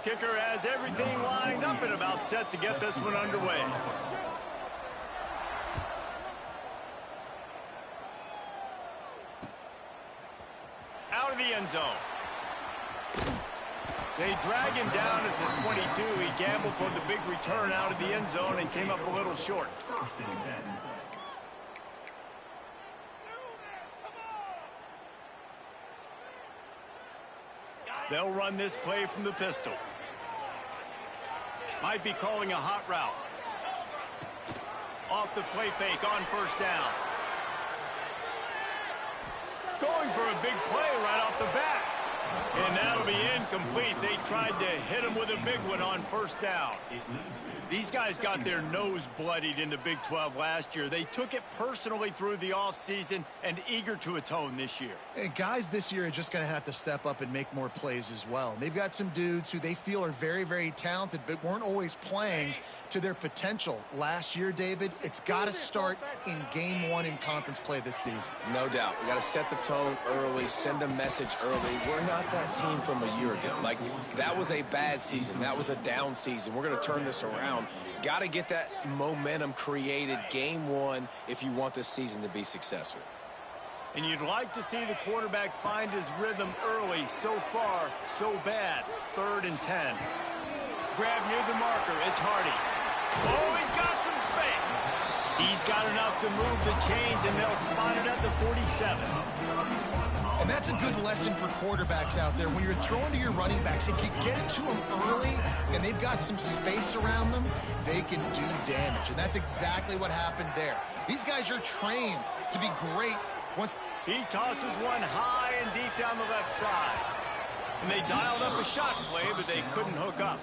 Kicker has everything lined up and about set to get this one underway. Out of the end zone. They drag him down at the 22. He gambled for the big return out of the end zone and came up a little short. They'll run this play from the pistol. Might be calling a hot route. Off the play fake on first down. Going for a big play right off the bat. And that'll be incomplete. They tried to hit him with a big one on first down. These guys got their nose bloodied in the Big 12 last year. They took it personally through the offseason and eager to atone this year. And guys this year are just going to have to step up and make more plays as well. They've got some dudes who they feel are very, very talented but weren't always playing to their potential. Last year, David, it's got to start in game one in conference play this season. No doubt. We got to set the tone early, send a message early. We're not that team from a year ago. Like, that was a bad season. That was a down season. We're going to turn this around. Got to get that momentum created game one if you want this season to be successful. And you'd like to see the quarterback find his rhythm early. So far, so bad. 3rd and 10. Grab near the marker. It's Hardy. Oh, he's got some space. He's got enough to move the chains, and they'll spot it at the 47. And that's a good lesson for quarterbacks out there. When you're throwing to your running backs, if you get it to them early and they've got some space around them, they can do damage. And that's exactly what happened there. These guys are trained to be great once. He tosses one high and deep down the left side. And they dialed up a shot play, but they couldn't hook up.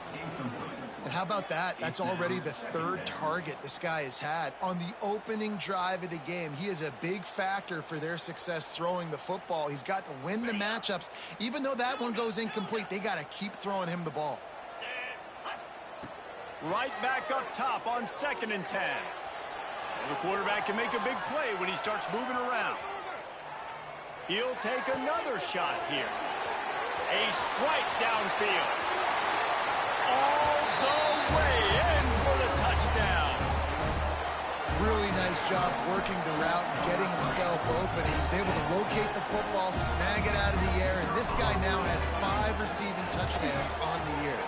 And how about that? That's already the 3rd target this guy has had on the opening drive of the game. He is a big factor for their success throwing the football. He's got to win the matchups. Even though that one goes incomplete, they got to keep throwing him the ball. Right back up top on 2nd and 10. The quarterback can make a big play when he starts moving around. He'll take another shot here. A strike downfield. All the way in for the touchdown. Really nice job working the route and getting himself open. He was able to locate the football, snag it out of the air, and this guy now has 5 receiving touchdowns on the year.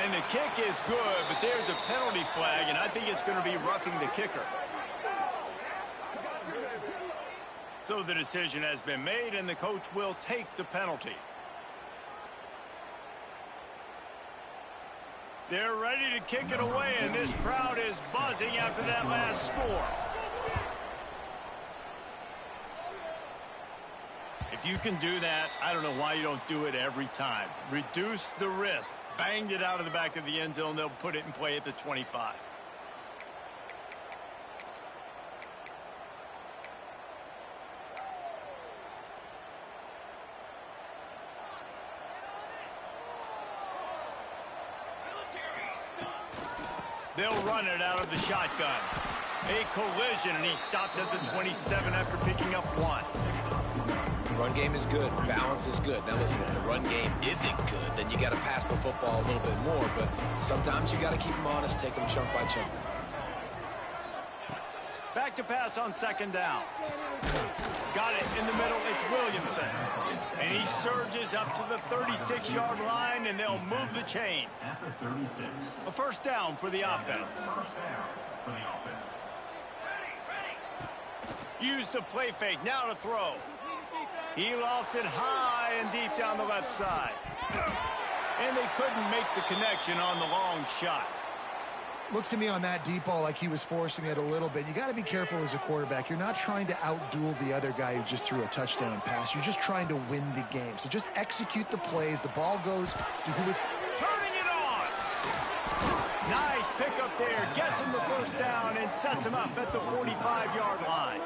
And the kick is good, but there's a penalty flag, and I think it's going to be roughing the kicker. So the decision has been made, and the coach will take the penalty. They're ready to kick it away, and this crowd is buzzing after that last score. If you can do that, I don't know why you don't do it every time. Reduce the risk. Banged it out of the back of the end zone. They'll put it in play at the 25. They'll run it out of the shotgun. A collision, and he stopped at the 27 after picking up 1. Run game is good. Balance is good. Now listen, if the run game isn't good, then you got to pass the football a little bit more. But sometimes you got to keep them honest, take them chunk by chunk. Back to pass on 2nd down. Got it in the middle. It's Williamson. And he surges up to the 36-yard line, and they'll move the chain. A 1st down for the offense. Use the play fake. Now to throw. He lofts it high and deep down the left side. And they couldn't make the connection on the long shot. Looks to me on that deep ball like he was forcing it a little bit. You got to be careful as a quarterback. You're not trying to outduel the other guy who just threw a touchdown pass. You're just trying to win the game. So just execute the plays. The ball goes to who is turning it on. Nice pickup there. Gets him the 1st down and sets him up at the 45-yard line.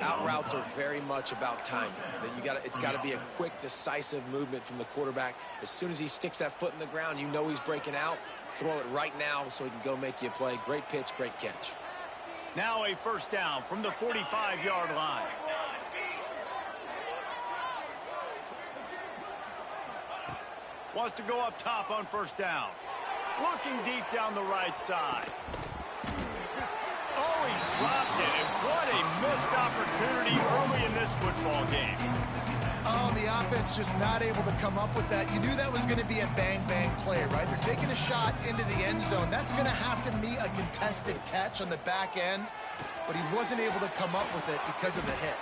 Out routes are very much about timing. That it's got to be a quick, decisive movement from the quarterback. As soon as he sticks that foot in the ground, you know he's breaking out. Throw it right now so he can go make you a play. Great pitch, great catch. Now a 1st down from the 45-yard line. Wants to go up top on first down. Looking deep down the right side. Oh, he dropped it, and what a missed opportunity early in this football game. Oh, the offense just not able to come up with that. You knew that was going to be a bang-bang play, right? They're taking a shot into the end zone. That's going to have to be a contested catch on the back end, but he wasn't able to come up with it because of the hit.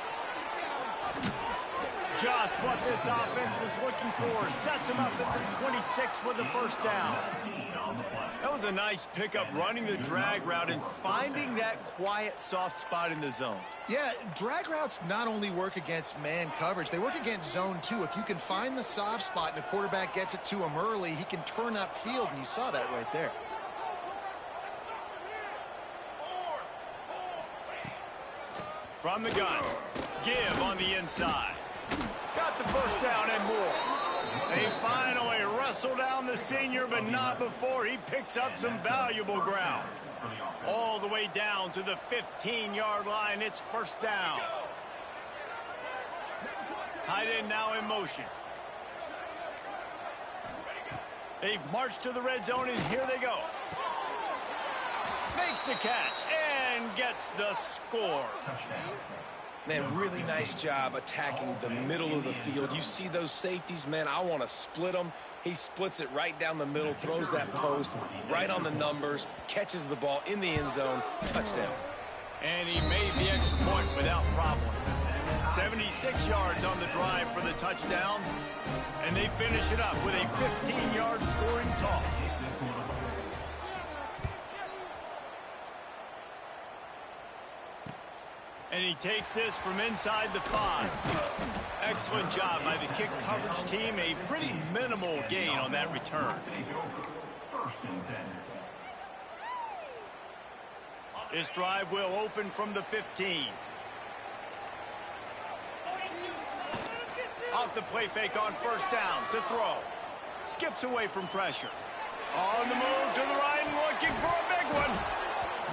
Just what this offense was looking for. Sets him up at the 26 with the first down. That was a nice pickup, running the drag route and finding that quiet, soft spot in the zone. Yeah, drag routes not only work against man coverage, they work against zone too. If you can find the soft spot and the quarterback gets it to him early, he can turn upfield, and you saw that right there. From the gun, give on the inside. Got the first down and more. They finally wrestle down the senior, but not before he picks up some valuable ground. All the way down to the 15-yard line. It's first down. Tight end now in motion. They've marched to the red zone, and here they go. Makes the catch and gets the score. Man, really nice job attacking the middle of the field. You see those safeties, man, I want to split them. He splits it right down the middle, throws that post right on the numbers, catches the ball in the end zone, touchdown. And he made the extra point without problem. 76 yards on the drive for the touchdown, and they finish it up with a 15-yard scoring toss. And he takes this from inside the 5. Excellent job by the kick coverage team. A pretty minimal gain on that return. This drive will open from the 15. Off the play fake on first down to throw. Skips away from pressure. On the move to the right, looking for a big one.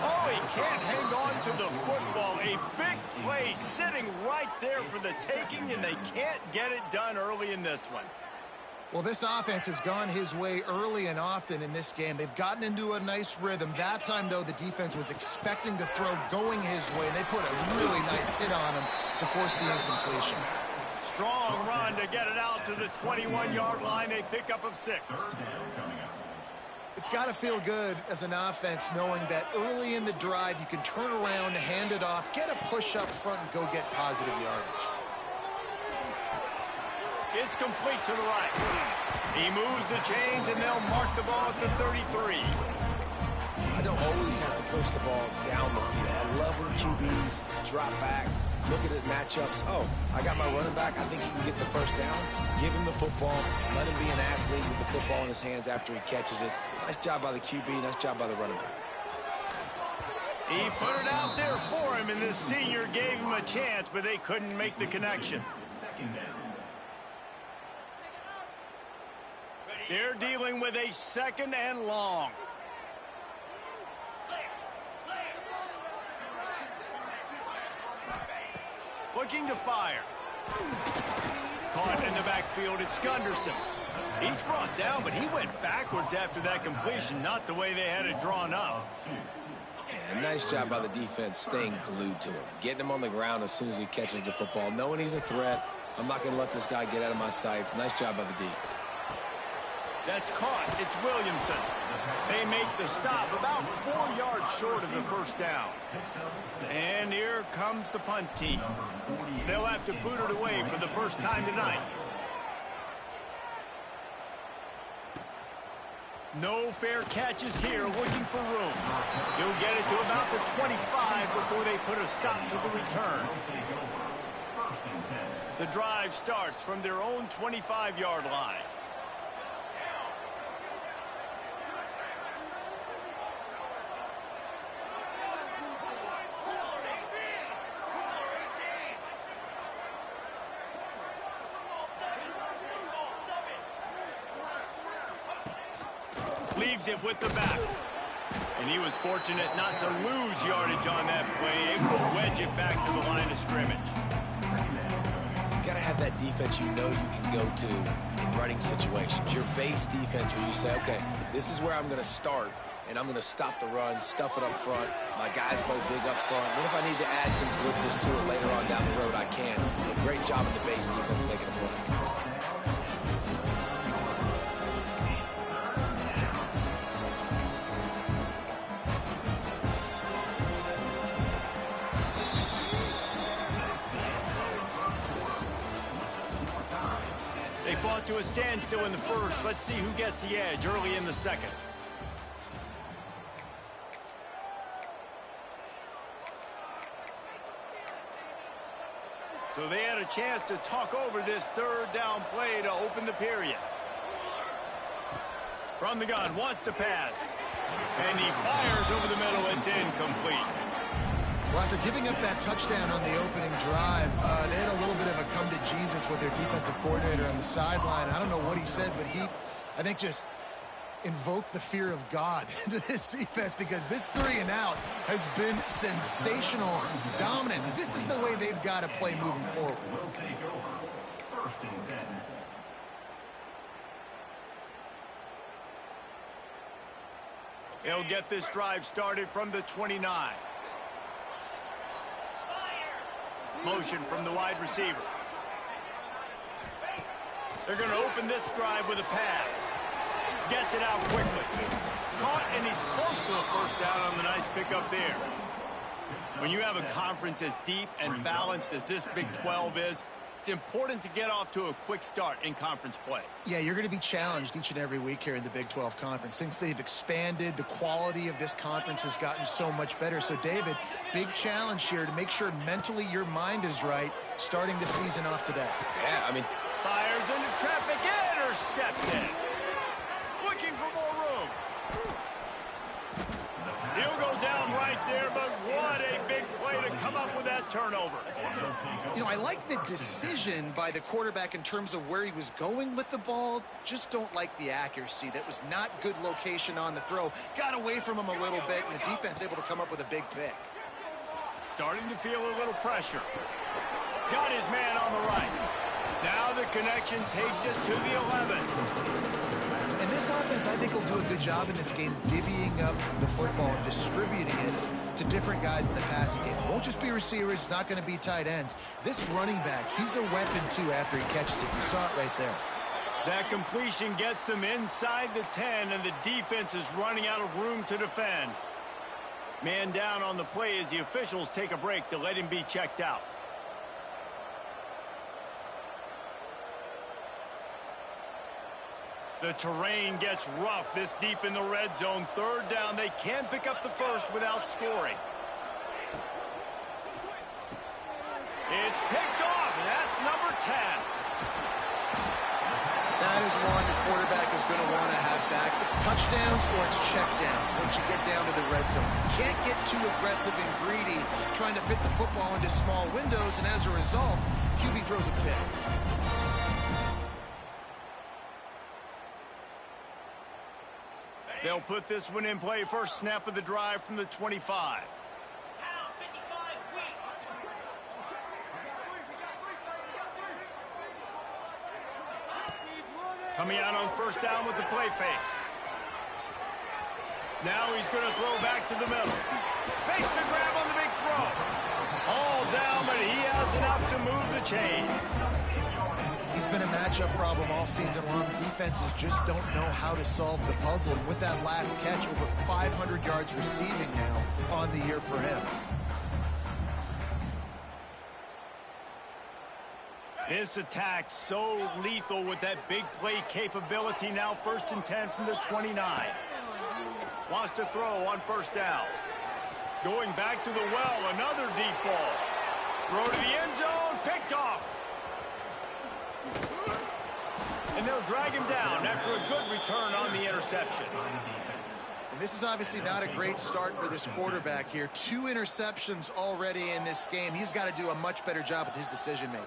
Oh, he can't hang on to the football. A big play sitting right there for the taking, and they can't get it done early in this one. Well, this offense has gone his way early and often in this game. They've gotten into a nice rhythm. That time, though, the defense was expecting to throw going his way, and they put a really nice hit on him to force the incompletion. Strong run to get it out to the 21-yard line. A pickup of 6. It's got to feel good as an offense knowing that early in the drive you can turn around, hand it off, get a push up front, and go get positive yardage. It's complete to the right. He moves the chains, and they'll mark the ball at the 33. I don't always have to push the ball down the field. I love when QBs drop back, look at it matchups. Oh, I got my running back. I think he can get the first down. Give him the football. Let him be an athlete with the football in his hands after he catches it. Nice job by the QB. Nice job by the running back. He put it out there for him, and this senior gave him a chance, but they couldn't make the connection. They're dealing with a 2nd and long. Looking to fire. Caught in the backfield, it's Gunderson. He's brought down, but he went backwards after that completion, not the way they had it drawn up. Yeah, nice job by the defense staying glued to him. Getting him on the ground as soon as he catches the football. Knowing he's a threat, I'm not going to let this guy get out of my sights. Nice job by the D. That's caught. It's Williamson. They make the stop about 4 yards short of the first down. And here comes the punt team. They'll have to boot it away for the first time tonight. No fair catches here, looking for room. He'll get it to about the 25 before they put a stop to the return. The drive starts from their own 25-yard line. Leaves it with the back. And he was fortunate not to lose yardage on that play, able to wedge it back to the line of scrimmage. You got to have have that defense you know you can go to in running situations. Your base defense where you say, okay, this is where I'm going to start, and I'm going to stop the run, stuff it up front. My guys play big up front. Then if I need to add some blitzes to it later on down the road, I can. But great job in the base defense making a play. They fought to a standstill in the first. Let's see who gets the edge early in the second. So they had a chance to talk over this third down play to open the period. From the gun, wants to pass. And he fires over the middle. It's incomplete. Well, after giving up that touchdown on the opening drive, they had a little bit of a come to Jesus with their defensive coordinator on the sideline. I don't know what he said, but he, I think, just invoked the fear of God into this defense, because this 3-and-out has been sensational, dominant. This is the way they've got to play moving forward. We'll take over. First and 10. They'll get this drive started from the 29. Motion from the wide receiver. They're going to open this drive with a pass. Gets it out quickly. Caught, and he's close to a first down on the nice pickup there. When you have a conference as deep and balanced as this Big 12 is, it's important to get off to a quick start in conference play. Yeah, you're going to be challenged each and every week here in the Big 12 Conference. Since they've expanded, the quality of this conference has gotten so much better. So, David, big challenge here to make sure mentally your mind is right starting the season off today. Yeah, I mean, Fires into traffic, intercepted. Looking for more room. He'll go down right there, but what a big play to come up with that turnover. You know, I like the decision by the quarterback in terms of where he was going with the ball. Just don't like the accuracy. That was not good location on the throw. Got away from him a little bit, and the defense able to come up with a big pick. Starting to feel a little pressure. Got his man on the right. Now the connection takes it to the 11. And this offense, I think, will do a good job in this game divvying up the football and distributing it to different guys in the passing game. It won't just be receivers. It's not going to be tight ends. This running back, he's a weapon, too, after he catches it. You saw it right there. That completion gets them inside the 10, and the defense is running out of room to defend. Man down on the play as the officials take a break to let him be checked out. The terrain gets rough this deep in the red zone. Third down, they can't pick up the first without scoring. It's picked off, and that's number 10. That is one the quarterback is going to want to have back. It's touchdowns or it's checkdowns once you get down to the red zone. You can't get too aggressive and greedy trying to fit the football into small windows, and as a result, QB throws a pick. They'll put this one in play. First snap of the drive from the 25. Coming out on first down with the play fake. Now he's going to throw back to the middle. Makes the grab on the big throw. All down, but he has enough to move the chains. He's been a matchup problem all season long. Defenses just don't know how to solve the puzzle. And with that last catch, over 500 yards receiving now on the year for him. This attack so lethal with that big play capability. Now first and 10 from the 29. Wants to throw on first down. Going back to the well, another deep ball. Throw to the end zone, picked off. And they'll drag him down after a good return on the interception. And this is obviously not a great start for this quarterback here. 2 interceptions already in this game. He's got to do a much better job with his decision-making.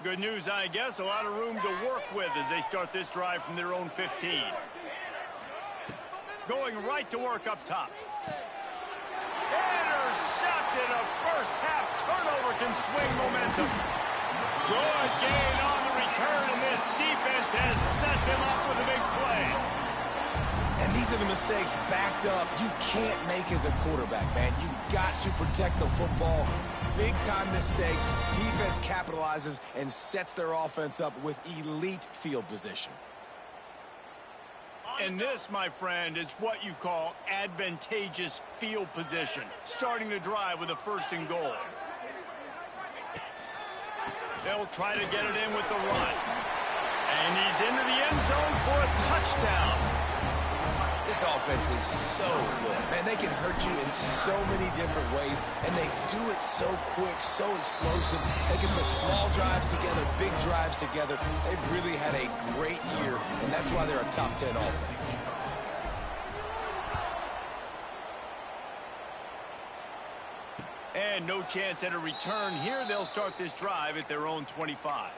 Good news, I guess. A lot of room to work with as they start this drive from their own 15. Going right to work up top. Intercepted. A first-half turnover can swing momentum. Good gain on the return, and this defense has set them up with a big play. And these are the mistakes backed up you can't make as a quarterback, man. You've got to protect the football. Big-time mistake. Defense capitalizes and sets their offense up with elite field position. And this, my friend, is what you call advantageous field position. Starting the drive with a 1st and goal. They'll try to get it in with the run. And he's into the end zone for a touchdown. This offense is so good. Man, they can hurt you in so many different ways, and they do it so quick, so explosive. They can put small drives together, big drives together. They've really had a great year, and that's why they're a top 10 offense. And no chance at a return here. They'll start this drive at their own 25.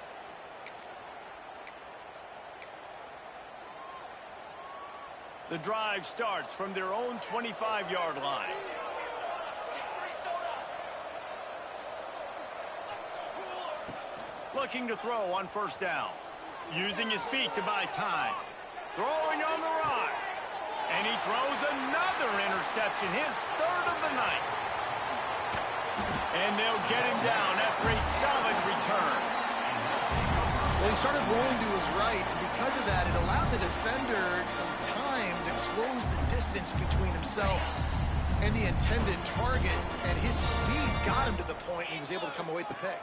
The drive starts from their own 25-yard line. Looking to throw on 1st down. Using his feet to buy time. Throwing on the run. And he throws another interception, his 3rd of the night. And they'll get him down after a solid return. Well, he started rolling to his right, and because of that, it allowed the defender some time to close the distance between himself and the intended target, and his speed got him to the point, and he was able to come away with the pick.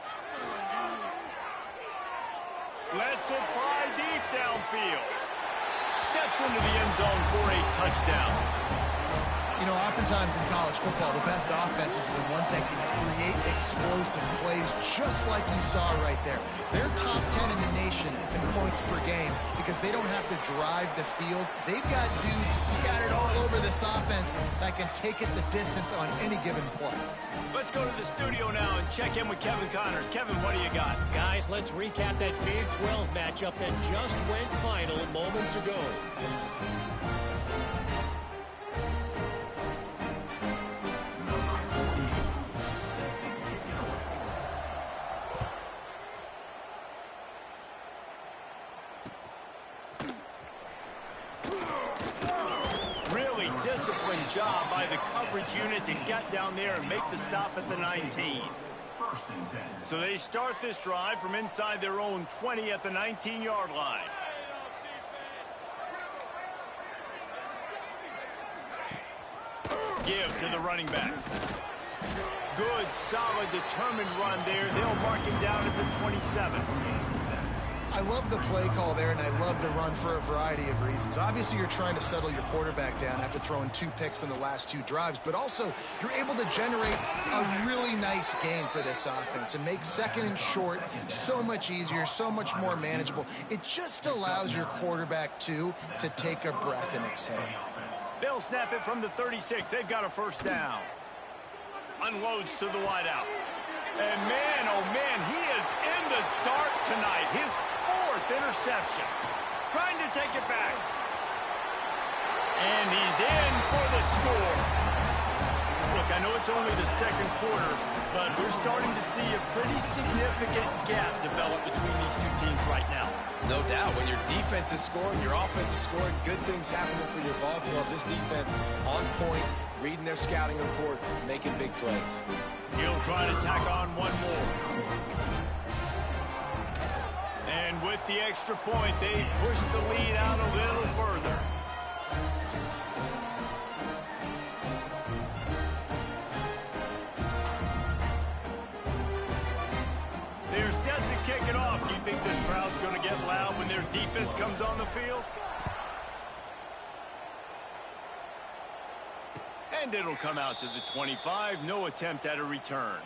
Lets it fly deep downfield. Steps into the end zone for a touchdown. You know, oftentimes in college football, the best offenses are the ones that can create explosive plays, just like you saw right there. They're top 10 in the nation in points per game because they don't have to drive the field. They've got dudes scattered all over this offense that can take it the distance on any given play. Let's go to the studio now and check in with Kevin Connors. Kevin, what do you got? Guys, let's recap that Big 12 matchup that just went final moments ago. Disciplined job by the coverage unit to get down there and make the stop at the 19. So they start this drive from inside their own 20 at the 19-yard line. Give to the running back. Good, solid, determined run there. They'll mark him down at the 27. I love the play call there, and I love the run for a variety of reasons. Obviously, you're trying to settle your quarterback down after throwing 2 picks in the last 2 drives, but also you're able to generate a really nice gain for this offense and make 2nd and short so much easier, so much more manageable. It just allows your quarterback, too, to take a breath and exhale. They'll snap it from the 36. They've got a 1st down. Unloads to the wideout. And man, oh man, he is in the dark tonight. His 4th interception. Trying to take it back. And he's in for the score. Look, I know it's only the 2nd quarter, but we're starting to see a pretty significant gap develop between these 2 teams right now. No doubt. When your defense is scoring, your offense is scoring, good things happening for your ball club. This defense on point, reading their scouting report, making big plays. He'll try to tack on one more. And with the extra point, they push the lead out a little further. They're set to kick it off. Do you think this crowd's going to get loud when their defense comes on the field? And it'll come out to the 25. No attempt at a return.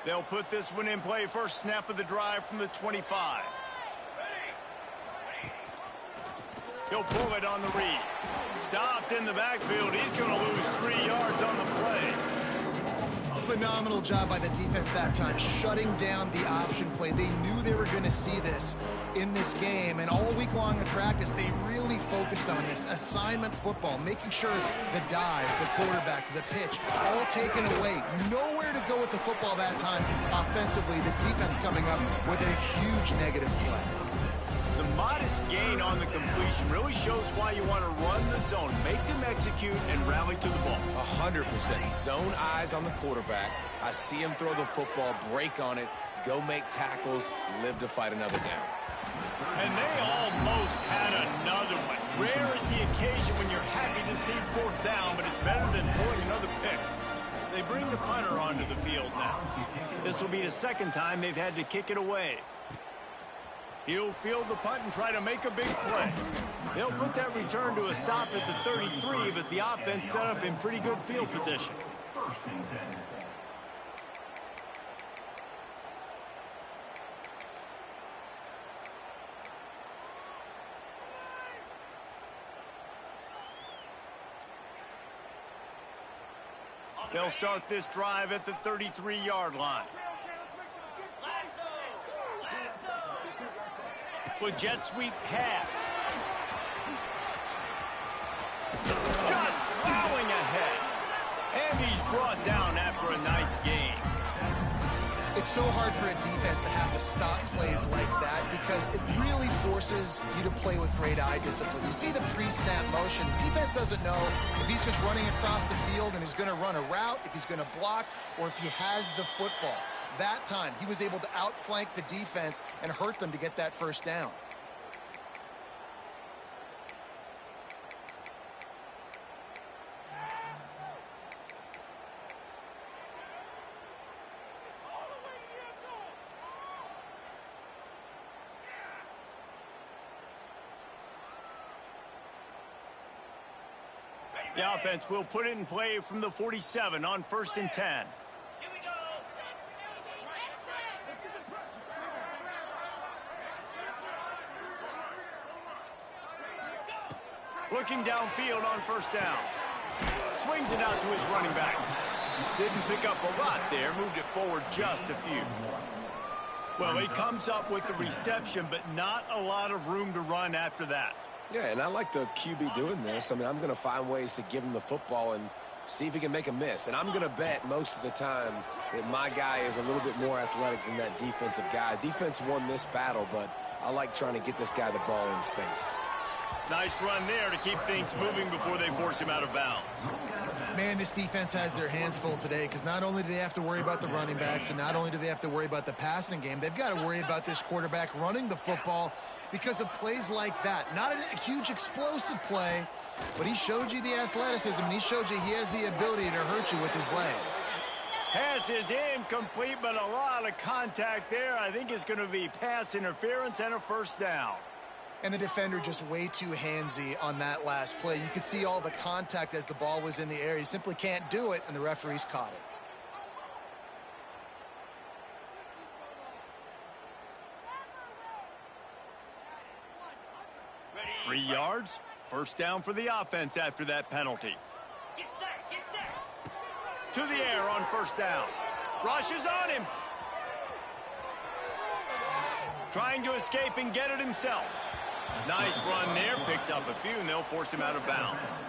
They'll put this one in play. First snap of the drive from the 25. He'll pull it on the read. Stopped in the backfield. He's going to lose 3 yards on the play. Phenomenal job by the defense that time, shutting down the option play. They knew they were going to see this in this game, and all week long in practice, they really focused on this assignment football, making sure the dive, the quarterback, the pitch, all taken away. Nowhere to go with the football that time offensively. The defense coming up with a huge negative play. The modest gain on the completion really shows why you want to run the zone, make them execute, and rally to the ball. 100%. Zone eyes on the quarterback. I see him throw the football, break on it, go make tackles, live to fight another down. And they almost had another one. Rare is the occasion when you're happy to see 4th down, but it's better than pulling another pick. They bring the punter onto the field now. This will be the second time they've had to kick it away. He'll field the punt and try to make a big play. They'll put that return to a stop at the 33, but the offense set up in pretty good field position. First and 10. They'll start this drive at the 33-yard line. With jet sweep pass. Just plowing ahead. And he's brought down after a nice gain. It's so hard for a defense to have to stop plays like that because it really forces you to play with great eye discipline. You see the pre-snap motion. Defense doesn't know if he's just running across the field and he's going to run a route, if he's going to block, or if he has the football. That time, he was able to outflank the defense and hurt them to get that first down. The offense will put it in play from the 47 on 1st and 10. Looking downfield on 1st down. Swings it out to his running back. Didn't pick up a lot there. Moved it forward just a few. Well, he comes up with the reception, but not a lot of room to run after that. Yeah, and I like the QB doing this. I mean, I'm going to find ways to give him the football and see if he can make a miss. And I'm going to bet most of the time that my guy is a little bit more athletic than that defensive guy. Defense won this battle, but I like trying to get this guy the ball in space. Nice run there to keep things moving before they force him out of bounds. Man, this defense has their hands full today because not only do they have to worry about the running backs and not only do they have to worry about the passing game, they've got to worry about this quarterback running the football because of plays like that. Not a huge explosive play, but he showed you the athleticism and he showed you he has the ability to hurt you with his legs. Pass is incomplete, but a lot of contact there. I think it's going to be pass interference and a first down. And the defender just way too handsy on that last play. You could see all the contact as the ball was in the air. He simply can't do it, and the referees caught it. 3 yards. First down for the offense after that penalty. Get set. To the air on 1st down. Rushes on him. Trying to escape and get it himself. Nice run there. Picks up a few, and they'll force him out of bounds.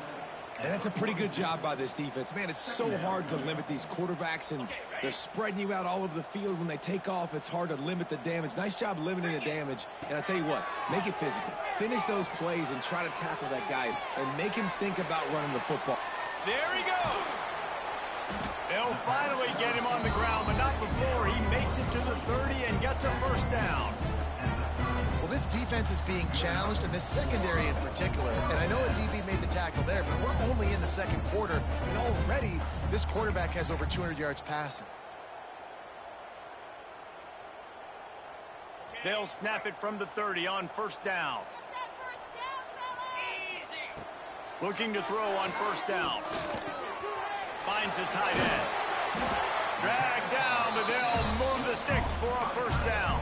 And that's a pretty good job by this defense. Man, it's so hard to limit these quarterbacks, and they're spreading you out all over the field. When they take off, it's hard to limit the damage. Nice job limiting the damage. And I tell you what, make it physical. Finish those plays and try to tackle that guy and make him think about running the football. There he goes. They'll finally get him on the ground, but not before he makes it to the 30 and gets a first down. This defense is being challenged, and this secondary in particular. And I know a DB made the tackle there, but we're only in the second quarter, and already this quarterback has over 200 yards passing. They'll snap it from the 30 on 1st down. Looking to throw on 1st down. Finds a tight end. Dragged down, but they'll move the sticks for a first down.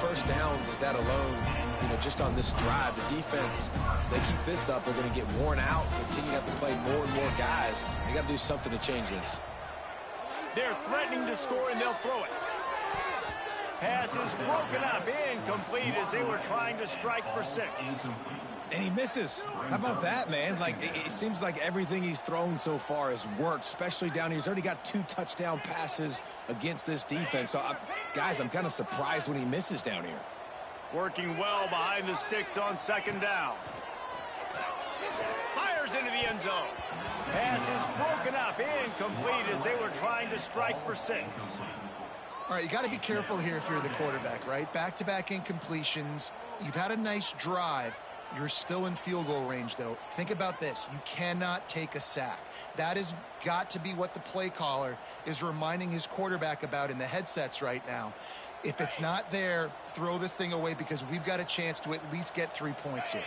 First downs is that alone you know, just on this drive, the defense, they keep this up, they're going to get worn out, continue to have to play more and more guys. They got to do something to change this. They're threatening to score, and they'll throw it. Pass is broken up, incomplete as they were trying to strike for 6. And he misses. How about that, man? Like, it seems like everything he's thrown so far has worked, especially down here. He's already got 2 touchdown passes against this defense. So, guys, I'm kind of surprised when he misses down here. Working well behind the sticks on 2nd down. Fires into the end zone. Pass is broken up, incomplete as they were trying to strike for 6. All right, you got to be careful here if you're the quarterback, right? Back-to-back incompletions. You've had a nice drive. You're still in field goal range, though. Think about this. You cannot take a sack. That has got to be what the play caller is reminding his quarterback about in the headsets right now. If it's not there, throw this thing away because we've got a chance to at least get 3 points here.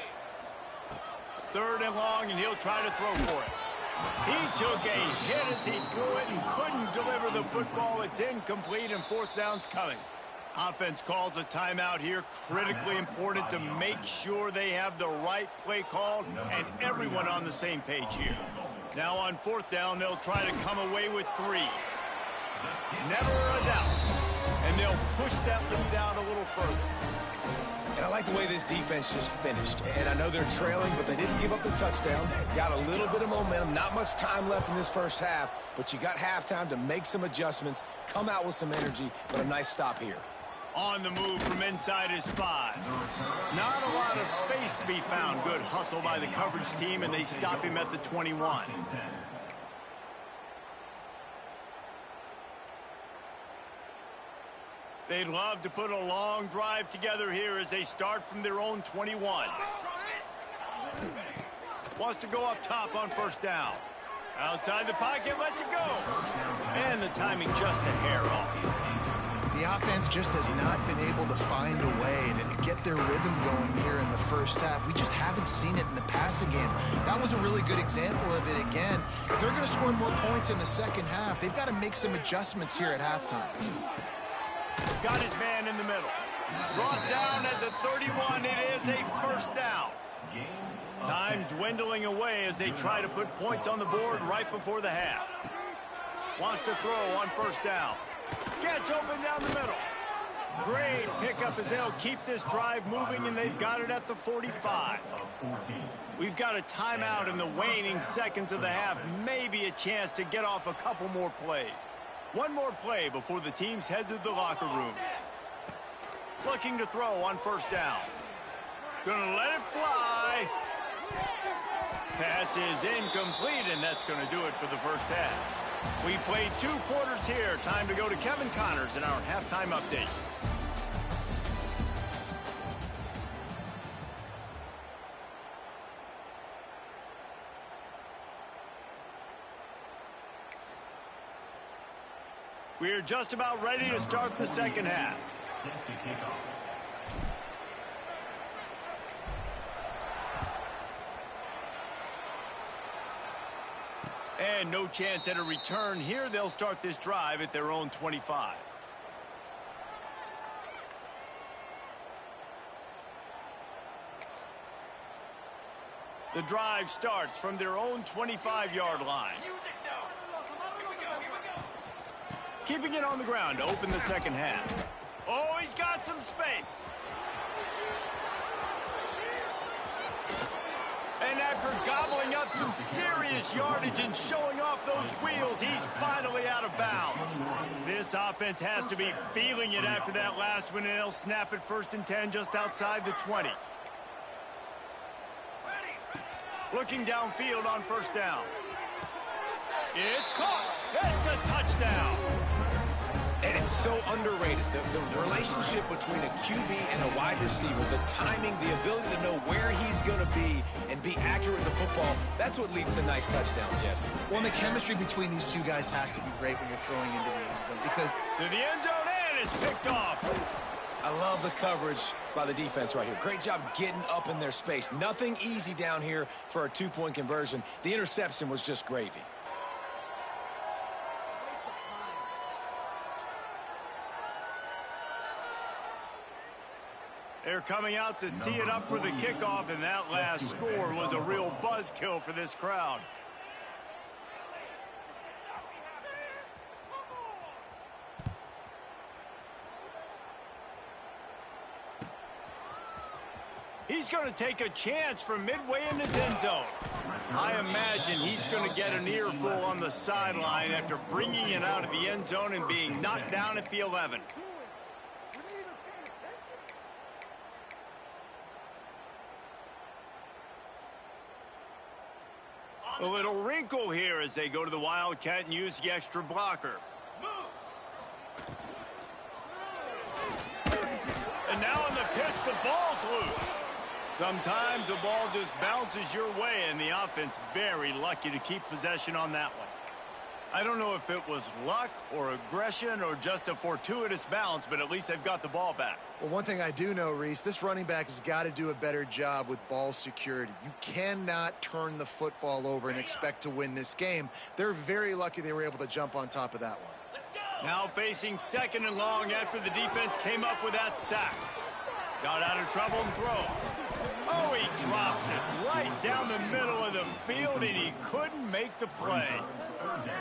3rd and long, and he'll try to throw for it. He took a hit as he threw it and couldn't deliver the football. It's incomplete, and 4th down's coming. Offense calls a timeout here. Critically important to make sure they have the right play called and everyone on the same page here. Now on 4th down, they'll try to come away with 3. Never a doubt. And they'll push that lead out a little further. And I like the way this defense just finished. And I know they're trailing, but they didn't give up the touchdown. Got a little bit of momentum. Not much time left in this first half, but you got halftime to make some adjustments, come out with some energy, but a nice stop here. On the move from inside his 5. Not a lot of space to be found. Good hustle by the coverage team, and they stop him at the 21. They'd love to put a long drive together here as they start from their own 21. Wants to go up top on 1st down. Outside the pocket, lets it go. And the timing just a hair off. The offense just has not been able to find a way to get their rhythm going here in the first half. We just haven't seen it in the passing game. That was a really good example of it again. If they're going to score more points in the second half, they've got to make some adjustments here at halftime. Got his man in the middle. Brought down at the 31. It is a 1st down. Time dwindling away as they try to put points on the board right before the half. Wants to throw on 1st down. Gets open down the middle. Great pickup as they'll keep this drive moving, and they've got it at the 45. We've got a timeout in the waning seconds of the half. Maybe a chance to get off a couple more plays. One more play before the teams head to the locker rooms. Looking to throw on 1st down. Gonna let it fly. Pass is incomplete, and that's going to do it for the first half. We played 2 quarters here. Time to go to Kevin Connors in our halftime update. We're just about ready to start the second half. And no chance at a return here. They'll start this drive at their own 25. The drive starts from their own 25-yard line. Keeping it on the ground to open the second half. Oh, he's got some space. And after gobbling up some serious yardage and showing off those wheels, he's finally out of bounds. This offense has to be feeling it after that last one, and they'll snap it 1st and 10 just outside the 20. Looking downfield on 1st down. It's caught. It's a touchdown. And it's so underrated. The relationship between a QB and a wide receiver, the timing, the ability to know where he's going to be and be accurate with the football, that's what leads to nice touchdown, Jesse. Well, the chemistry between these two guys has to be great when you're throwing into the end zone because to the end zone, and it's picked off. I love the coverage by the defense right here. Great job getting up in their space. Nothing easy down here for a 2-point conversion. The interception was just gravy. They're coming out to tee it up for the kickoff, and that last score was a real buzzkill for this crowd. He's going to take a chance from midway in his end zone. I imagine he's going to get an earful on the sideline after bringing it out of the end zone and being knocked down at the 11. A little wrinkle here as they go to the Wildcat and use the extra blocker. And now on the pitch, the ball's loose. Sometimes the ball just bounces your way, and the offense very lucky to keep possession on that one. I don't know if it was luck or aggression or just a fortuitous bounce, but at least they've got the ball back. Well, one thing I do know, Reese, this running back has got to do a better job with ball security. You cannot turn the football over and expect to win this game. They're very lucky they were able to jump on top of that one. Now facing 2nd and long after the defense came up with that sack. Got out of trouble and throws. Oh, he drops it right down the middle of the field, and he couldn't make the play.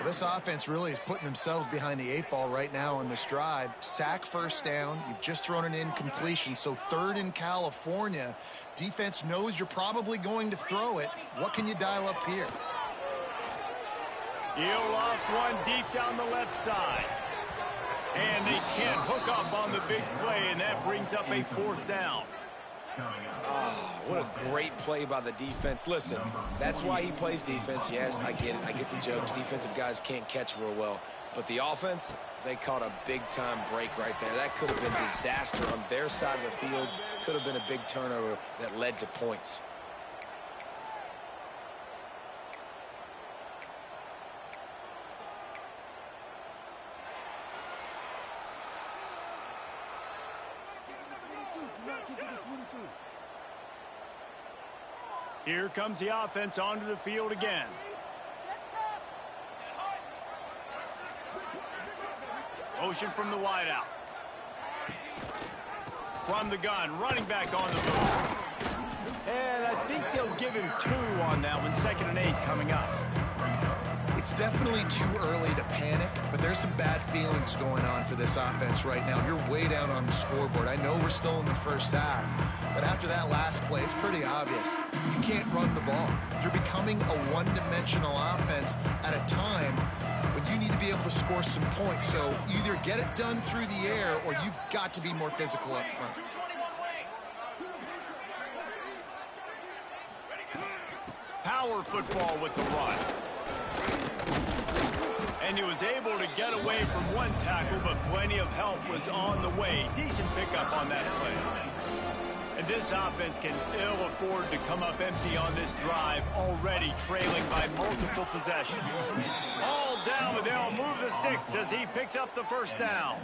This offense really is putting themselves behind the 8 ball right now on this drive. Sack, first down. You've just thrown an incompletion, so 3rd in California. Defense knows you're probably going to throw it. What can you dial up here? He'll loft one deep down the left side. And they can't hook up on the big play, and that brings up a 4th down. Oh, what a great play by the defense. Listen, that's why he plays defense. Yes, I get it. I get the jokes. Defensive guys can't catch real well. But the offense, they caught a big-time break right there. That could have been disaster on their side of the field. Could have been a big turnover that led to points. Here comes the offense onto the field again. Motion from the wideout. From the gun, running back on the move. And I think they'll give him 2 on that one. 2nd and 8 coming up. It's definitely too early to panic, but there's some bad feelings going on for this offense right now. You're way down on the scoreboard. I know we're still in the first half, but after that last play, it's pretty obvious. You can't run the ball. You're becoming a one-dimensional offense at a time when you need to be able to score some points. So either get it done through the air or you've got to be more physical up front. Power football with the run. And he was able to get away from one tackle, but plenty of help was on the way. Decent pickup on that play. And this offense can ill afford to come up empty on this drive, already trailing by multiple possessions. All down, but they'll move the sticks as he picks up the 1st down.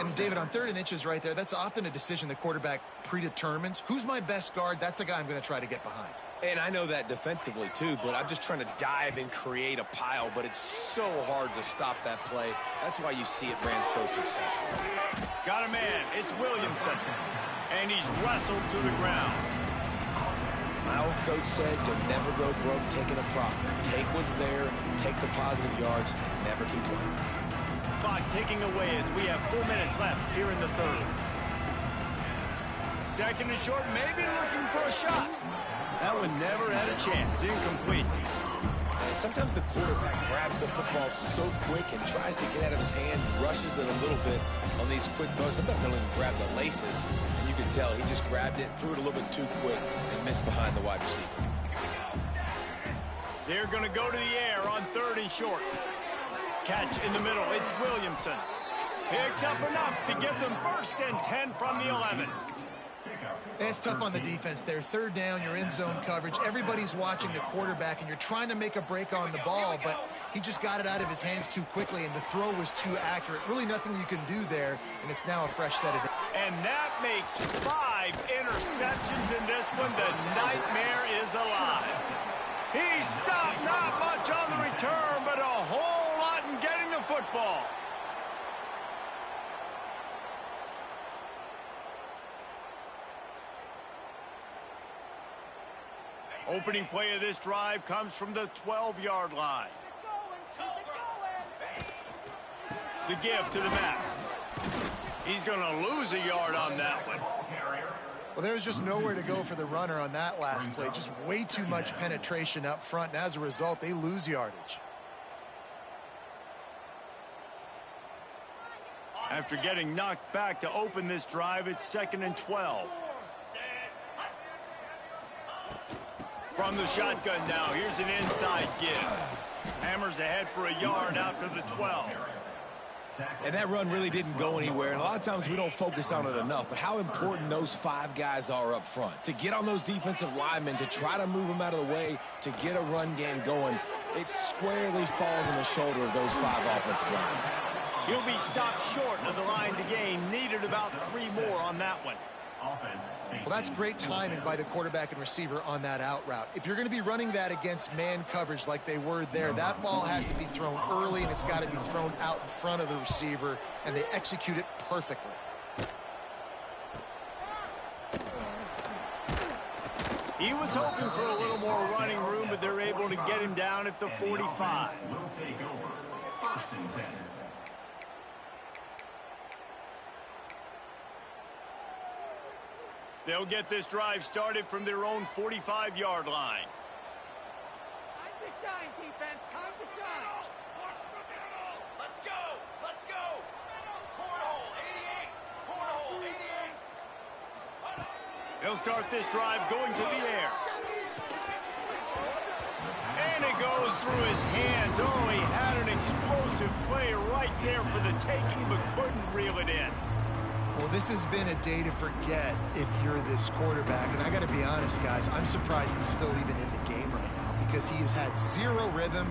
And David, on 3rd and inches right there, that's often a decision the quarterback predetermines. Who's my best guard? That's the guy I'm going to try to get behind. And I know that defensively, too, but I'm just trying to dive and create a pile, but it's so hard to stop that play. That's why you see it ran so successful. Got a man. It's Williamson. And he's wrestled to the ground. My old coach said you'll never go broke taking a profit. Take what's there, take the positive yards, and never complain. Clock ticking away as we have 4 minutes left here in the 3rd. 2nd and short, maybe looking for a shot. That one never had a chance. Incomplete. And sometimes the quarterback grabs the football so quick and tries to get out of his hand, rushes it a little bit on these quick throws. Sometimes they don't even grab the laces. And you can tell he just grabbed it, threw it a little bit too quick, and missed behind the wide receiver. They're going to go to the air on 3rd and short. Catch in the middle. It's Williamson. Picks up enough to give them 1st and 10 from the 11. It's tough on the defense there. 3rd down, you're in zone coverage. Everybody's watching the quarterback, and you're trying to make a break on the ball, but he just got it out of his hands too quickly, and the throw was too accurate. Really nothing you can do there, and it's now a fresh set of... And that makes 5 interceptions in this one. The nightmare is alive. He stopped not much on the return, but a whole lot in getting the football. Opening play of this drive comes from the 12-yard line. The give to the back. He's going to lose a yard on that one. Well, there's just nowhere to go for the runner on that last play. Just way too much penetration up front, and as a result, they lose yardage. After getting knocked back to open this drive, it's 2nd and 12. From the shotgun now, here's an inside give. Hammers ahead for a yard out to the 12. And that run really didn't go anywhere, and a lot of times we don't focus on it enough, but how important those 5 guys are up front. To get on those defensive linemen, to try to move them out of the way, to get a run game going, it squarely falls on the shoulder of those 5 offensive linemen. He'll be stopped short of the line to gain. Needed about 3 more on that one. Well, that's great timing by the quarterback and receiver on that out route. If you're going to be running that against man coverage like they were there, that ball has to be thrown early, and it's got to be thrown out in front of the receiver, and they execute it perfectly. He was hoping for a little more running room, but they're able to get him down at the 45. Will take over. 1st and 10. They'll get this drive started from their own 45-yard line. Time to shine, defense. Time to shine. Let's go. Let's go. Cornhole 88. Cornhole 88. He'll start this drive going to the air. And it goes through his hands. Oh, he had an explosive play right there for the taking, but couldn't reel it in. Well, this has been a day to forget if you're this quarterback. And I got to be honest, guys, I'm surprised he's still even in the game right now because he has had 0 rhythm.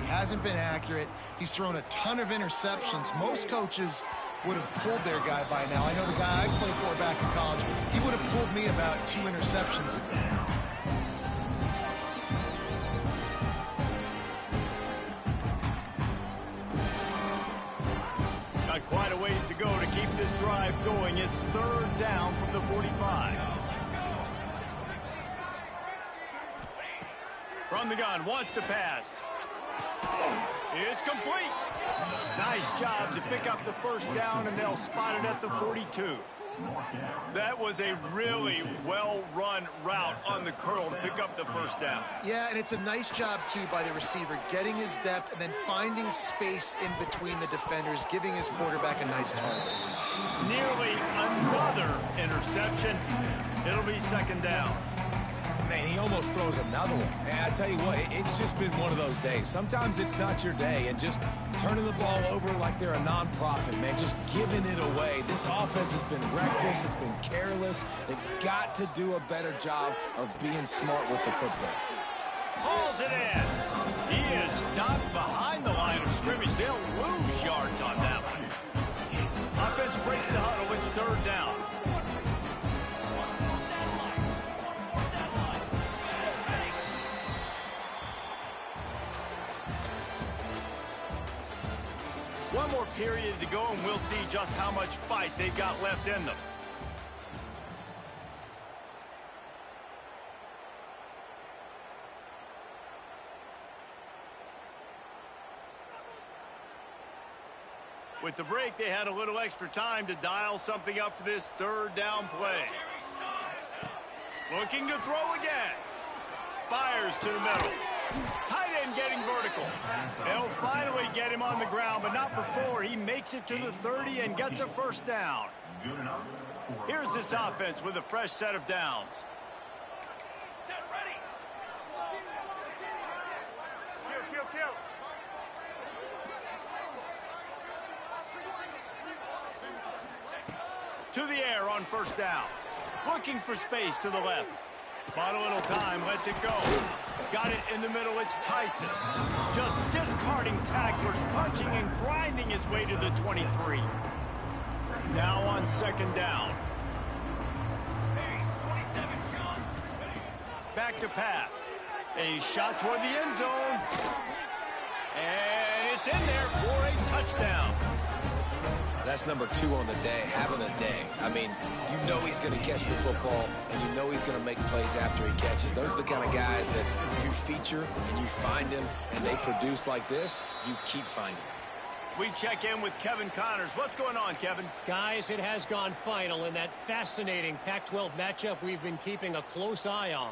He hasn't been accurate. He's thrown a ton of interceptions. Most coaches would have pulled their guy by now. I know the guy I played for back in college, he would have pulled me about 2 interceptions ago. Got quite a ways to go to keep this drive going. It's 3rd down from the 45. From the gun, wants to pass. It's complete. Nice job to pick up the 1st down, and they'll spot it at the 42. That was a really well-run route on the curl to pick up the 1st down. Yeah, and it's a nice job, too, by the receiver, getting his depth and then finding space in between the defenders, giving his quarterback a nice target. Nearly another interception. It'll be 2nd down. Man, he almost throws another one. And I tell you what, it's just been one of those days. Sometimes it's not your day, and just turning the ball over like they're a nonprofit, man, just giving it away. This offense has been reckless. It's been careless. They've got to do a better job of being smart with the football. Hauls it in. He is stopped behind the line of scrimmage. They'll lose yards on that one. Offense breaks the huddle. It's 3rd down. One more period to go, and we'll see just how much fight they've got left in them. With the break, they had a little extra time to dial something up for this 3rd down play. Looking to throw again. Fires to the middle. Tight end getting vertical. They'll finally get him on the ground, but not before he makes it to the 30 and gets a 1st down. Here's this offense with a fresh set of downs. Set ready. Kill. To the air on 1st down. Looking for space to the left. Bought a little time, lets it go. Got it in the middle, it's Tyson. Just discarding tacklers, punching and grinding his way to the 23. Now on 2nd down. Back to pass. A shot toward the end zone. And it's in there for a touchdown. That's number 2 on the day, having a day. I mean, you know he's going to catch the football, and you know he's going to make plays after he catches. Those are the kind of guys that you feature and you find them, and they produce like this, you keep finding them. We check in with Kevin Connors. What's going on, Kevin? Guys, it has gone final in that fascinating Pac-12 matchup we've been keeping a close eye on.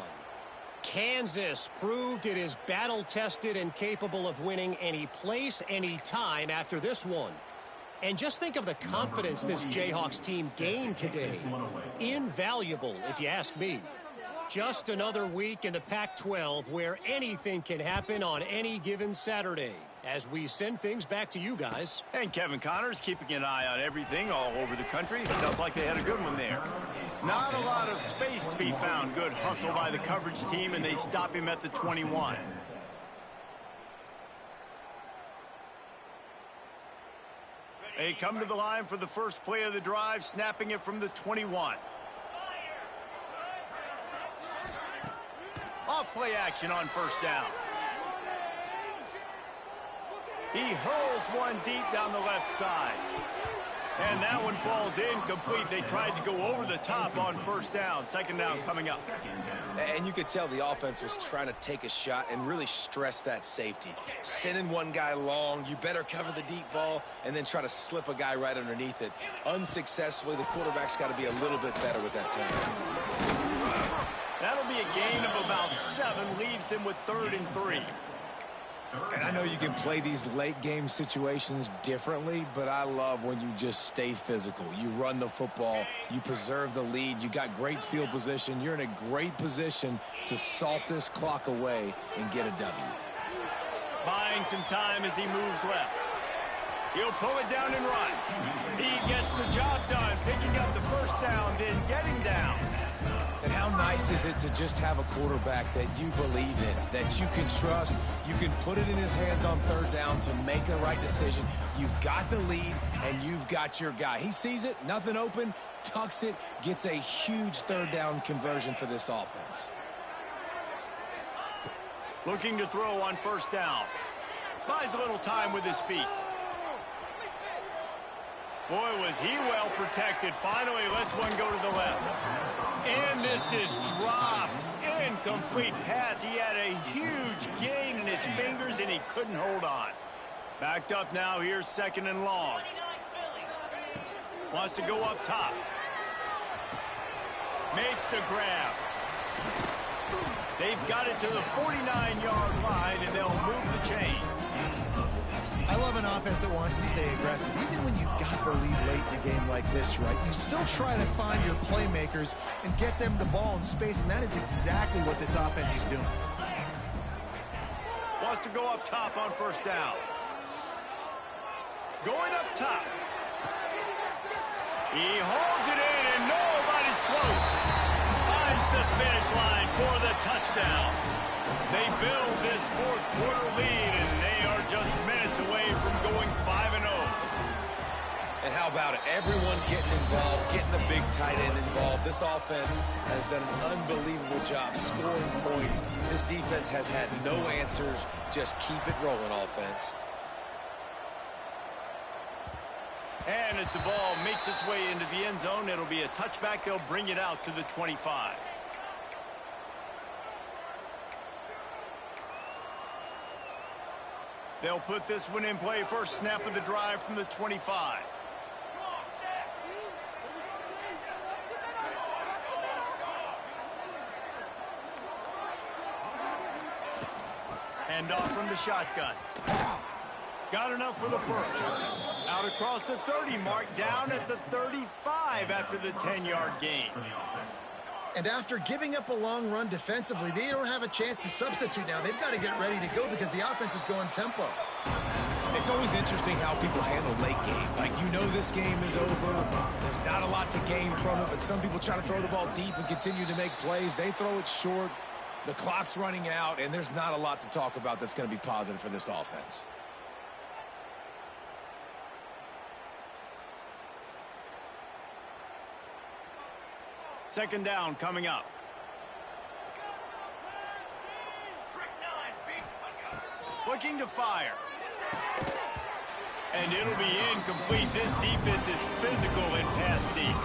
Kansas proved it is battle-tested and capable of winning any place, any time after this one. And just think of the confidence this Jayhawks team gained today. Invaluable, if you ask me. Just another week in the Pac-12 where anything can happen on any given Saturday. As we send things back to you guys. And Kevin Connors keeping an eye on everything all over the country. Sounds like they had a good one there. Not a lot of space to be found. Good hustle by the coverage team, and they stop him at the 21. They come to the line for the first play of the drive, snapping it from the 21. Off play action on first down. He hurls one deep down the left side. And that one falls incomplete. They tried to go over the top on first down. Second down coming up. And you could tell the offense was trying to take a shot and really stress that safety. Sending one guy long, you better cover the deep ball, and then try to slip a guy right underneath it. Unsuccessfully, the quarterback's got to be a little bit better with that time. That'll be a gain of about 7, leaves him with 3rd and 3. And I know you can play these late game situations differently, but I love when you just stay physical. You run the football, you preserve the lead, you got great field position, you're in a great position to salt this clock away and get a W. Buying some time as he moves left. He'll pull it down and run. He gets the job done, picking up the first down, then getting down. And how nice is it to just have a quarterback that you believe in, that you can trust, you can put it in his hands on third down to make the right decision. You've got the lead, and you've got your guy. He sees it, nothing open, tucks it, gets a huge third down conversion for this offense. Looking to throw on first down. Buys a little time with his feet. Boy, was he well protected. Finally lets one go to the left. And this is dropped. Incomplete pass. He had a huge gain in his fingers, and he couldn't hold on. Backed up now. Here's 2nd and long. Wants to go up top. Makes the grab. They've got it to the 49-yard line, and they'll move the chains. I love an offense that wants to stay aggressive. Even when you've got the lead late in a game like this, right, you still try to find your playmakers and get them the ball in space, and that is exactly what this offense is doing. Wants to go up top on first down. Going up top. He holds it in, and nobody's close. Finds the finish line for the touchdown. They build this 4th quarter lead, and they are just minutes away from going 5-0. And how about it? Everyone getting involved, getting the big tight end involved. This offense has done an unbelievable job scoring points. This defense has had no answers. Just keep it rolling, offense. And as the ball makes its way into the end zone, it'll be a touchback. They'll bring it out to the 25. They'll put this one in play. First snap of the drive from the 25. Hand off from the shotgun. Got enough for the first. Out across the 30 mark, down at the 35 after the 10-yard gain. And after giving up a long run defensively, they don't have a chance to substitute now. They've got to get ready to go because the offense is going tempo. It's always interesting how people handle late game. Like, you know this game is over. There's not a lot to gain from it, but some people try to throw the ball deep and continue to make plays. They throw it short. The clock's running out, and there's not a lot to talk about that's going to be positive for this offense. Second down coming up. Looking to fire. And it'll be incomplete. This defense is physical and pass deep.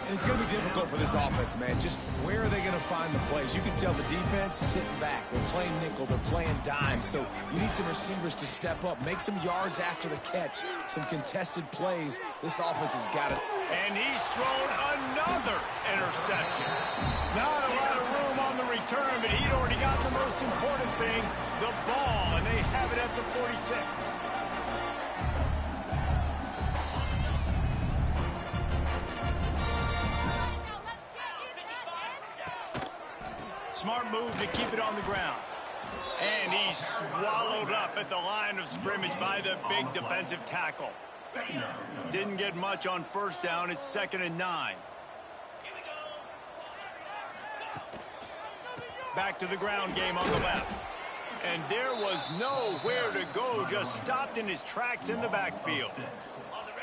And it's going to be difficult for this offense, man. Just where are they going to find the plays? You can tell the defense sitting back. They're playing nickel. They're playing dime. So you need some receivers to step up, make some yards after the catch, some contested plays. This offense has got it. And he's thrown another interception. Not a lot of room on the return, but he'd already got the most important thing, the ball, and they have it at the 46. Smart move to keep it on the ground. And he's swallowed up at the line of scrimmage by the big defensive tackle. Didn't get much on first down. It's 2nd and 9. Back to the ground game on the left. And there was nowhere to go. Just stopped in his tracks in the backfield.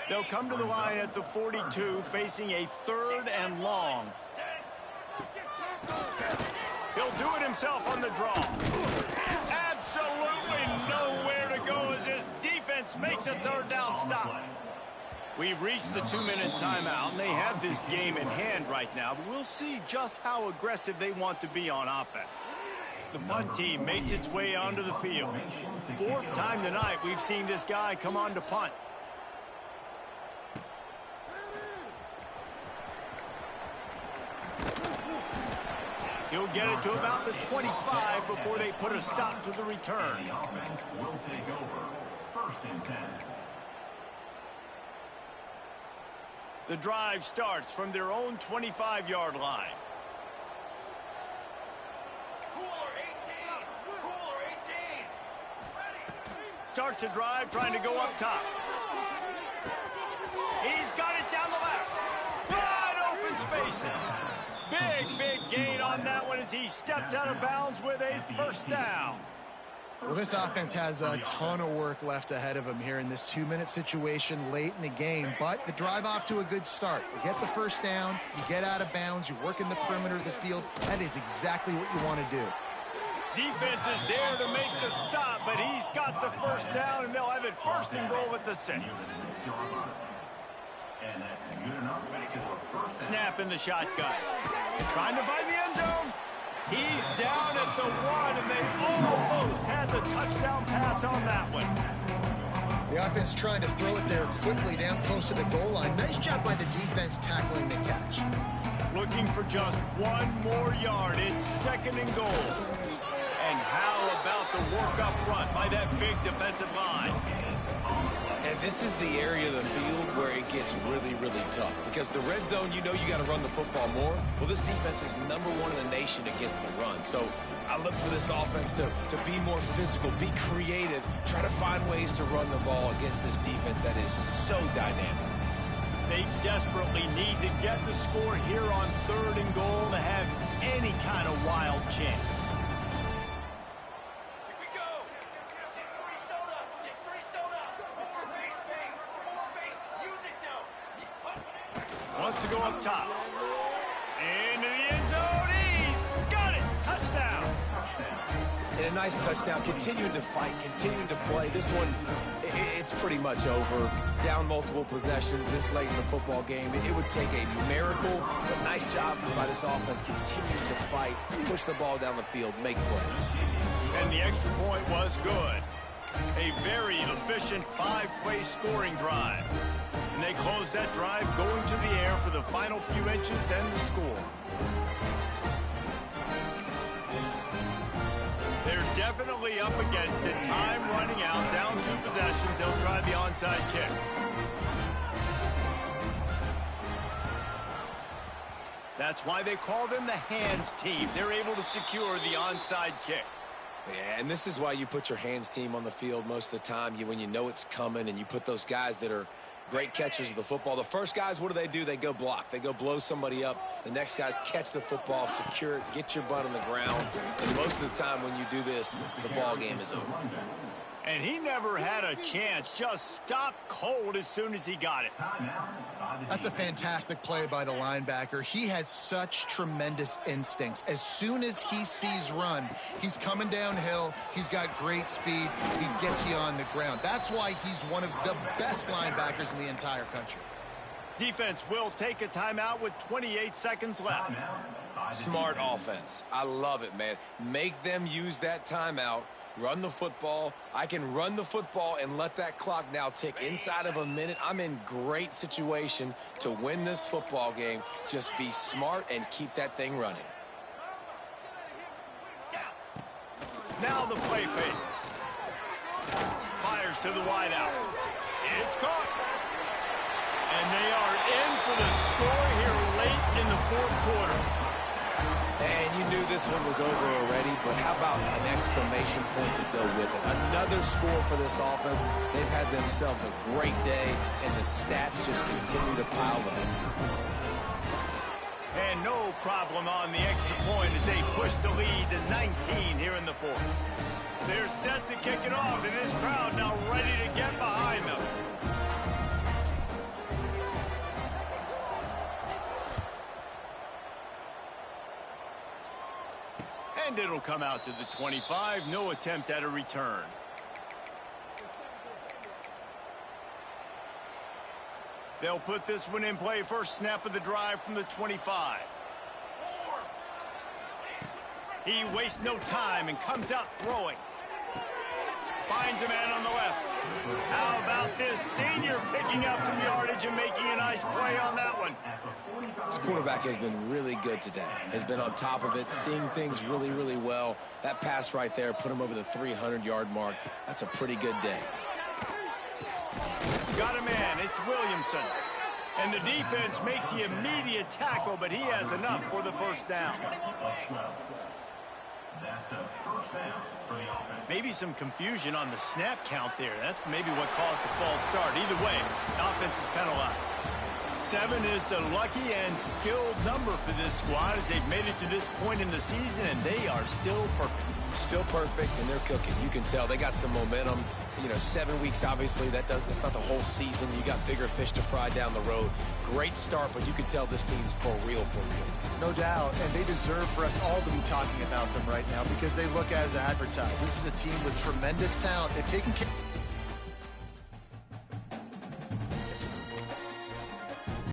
They'll come to the line at the 42, facing a 3rd and long. He'll do it himself on the draw. Absolutely nowhere to go as this defense makes a 3rd down stop. We've reached the 2-minute timeout, and they have this game in hand right now, but we'll see just how aggressive they want to be on offense. The punt team makes its way onto the field. 4th time tonight we've seen this guy come on to punt. He'll get it to about the 25 before they put a stop to the return. The offense will take over. 1st and 10. The drive starts from their own 25-yard line. Cooler 18! Cooler 18! Ready! Starts a drive trying to go up top. He's got it down the left. Wide open spaces. Big gain on that one as he steps out of bounds with a 1st down. Well, this offense has a ton of work left ahead of them here in this 2-minute situation late in the game, but the drive off to a good start. You get the 1st down, you get out of bounds, you work in the perimeter of the field. That is exactly what you want to do. Defense is there to make the stop, but he's got the 1st down, and they'll have it 1st and goal at the 6. And that's good enough for 1st down. Snap in the shotgun. Trying to find the end zone. He's down at the 1, and they almost had the touchdown pass on that one. The offense trying to throw it there quickly down close to the goal line. Nice job by the defense tackling the catch. Looking for just 1 more yard. It's 2nd and goal. And how about the work up front by that big defensive line? And this is the area of the field where it gets really, really tough. Because the red zone, you know you got to run the football more. Well, this defense is #1 in the nation against the run. So I look for this offense to be more physical, be creative, try to find ways to run the ball against this defense that is so dynamic. They desperately need to get the score here on 3rd and goal to have any kind of wild chance. Wants to go up top. Into the end zone. He's got it. Touchdown. And a nice touchdown. Continuing to fight, continuing to play. This one, it's pretty much over. Down multiple possessions this late in the football game. It would take a miracle, but nice job by this offense. Continuing to fight, push the ball down the field, make plays. And the extra point was good. A very efficient 5-play scoring drive. And they close that drive going to the air for the final few inches and the score. They're definitely up against it. Time running out, down 2 possessions. They'll try the onside kick. That's why they call them the hands team. They're able to secure the onside kick. Yeah, and this is why you put your hands team on the field most of the time. When you know it's coming, and you put those guys that are great catchers of the football. The first guys, what do? They go block. They go blow somebody up. The next guys catch the football, secure it, get your butt on the ground. And most of the time when you do this, the ball game is over. And he never had a chance. Just stopped cold as soon as he got it. That's a fantastic play by the linebacker. He has such tremendous instincts. As soon as he sees run, he's coming downhill. He's got great speed. He gets you on the ground. That's why he's one of the best linebackers in the entire country. Defense will take a timeout with 28 seconds left. Smart offense. I love it, man. Make them use that timeout. Run the football. I can run the football and let that clock now tick inside of a minute. I'm in great situation to win this football game. Just be smart and keep that thing running. Now the play fake. Fires to the wideout. It's caught. And they are in for the score here late in the fourth quarter. And you knew this one was over already, but how about an exclamation point to go with it? Another score for this offense. They've had themselves a great day, and the stats just continue to pile up. And no problem on the extra point as they push the lead to 19 here in the fourth. They're set to kick it off, and this crowd now ready to get behind them. And it'll come out to the 25. No attempt at a return. They'll put this one in play. First snap of the drive from the 25. He wastes no time and comes out throwing. Finds a man on the left. How about this senior picking up some yardage and making a nice play on that one? This quarterback has been really good today. Has been on top of it, seeing things really, really well. That pass right there put him over the 300-yard mark. That's a pretty good day. Got a man. It's Williamson. And the defense makes the immediate tackle, but he has enough for the first down. That's a first down for the offense. Maybe some confusion on the snap count there. That's maybe what caused the false start. Either way, the offense is penalized. 7 is the lucky and skilled number for this squad as they've made it to this point in the season, and they are still perfect. Still perfect, and they're cooking. You can tell they got some momentum. You know, 7 weeks, obviously, that's not the whole season. You got bigger fish to fry down the road. Great start, but you can tell this team's for real, for real. No doubt, and they deserve for us all to be talking about them right now because they look as advertised. This is a team with tremendous talent. They've taken care